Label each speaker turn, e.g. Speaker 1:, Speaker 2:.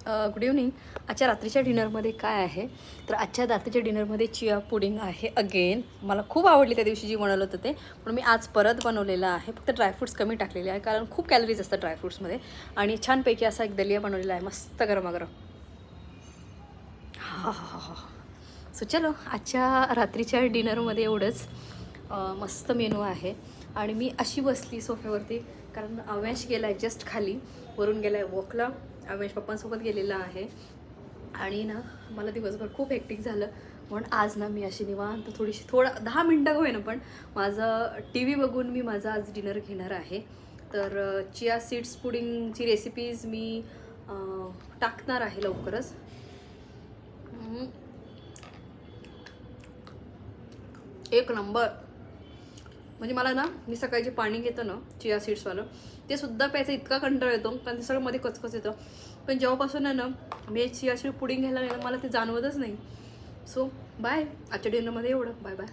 Speaker 1: Good evening. आजच्या रात्रीच्या डिनरमध्ये काय आहे तर आजच्या रात्रीच्या डिनरमध्ये चिया पुडिंग आहे अगेन. मला खूप आवडली त्या दिवशी जी बनवलं होतं ते, पण मी आज परत बनवलेलं आहे. फक्त ड्रायफ्रूट्स कमी टाकलेले आहे कारण खूप कॅलरीज असतात ड्रायफ्रूट्समध्ये. आणि छानपैकी असा एक दलिया बनवलेला आहे मस्त गरमागरम. हा हा हा हा. सो चलो आजच्या रात्रीच्या डिनरमध्ये एवढंच. मस्त मेनू आहे. आणि मी अशी बसली सोफ्यावरती कारण अव्यांश गेला आहे जस्ट खाली, वरून गेला आहे वॉकला. अव्यांश पप्पांसोबत गेलेला आहे. आणि ना मला दिवसभर खूप हेक्टिक झालं, म्हणून आज ना मी अशी निवांत थोडं 10 मिनटं होईना पण माझं टी व्ही बघून मी माझा आज डिनर घेणार आहे. तर चिया सीड्स पुडिंगची रेसिपीज मी टाकणार आहे लवकरच. एक नंबर. म्हणजे मला ना, मी सकाळी जे पाणी घेतो ना चिया सीड्सवालं, ते सुद्धा प्यायचा इतका कंटाळा येतो कारण ते सगळं मध्ये कचकच येतं. पण जेव्हापासून आहे ना मी चिया सीड पुडिंग घ्यायला नाही ना, मला ते जाणवतच नाही. So bye. आजच्या डिनरमध्ये एवढं. Bye bye.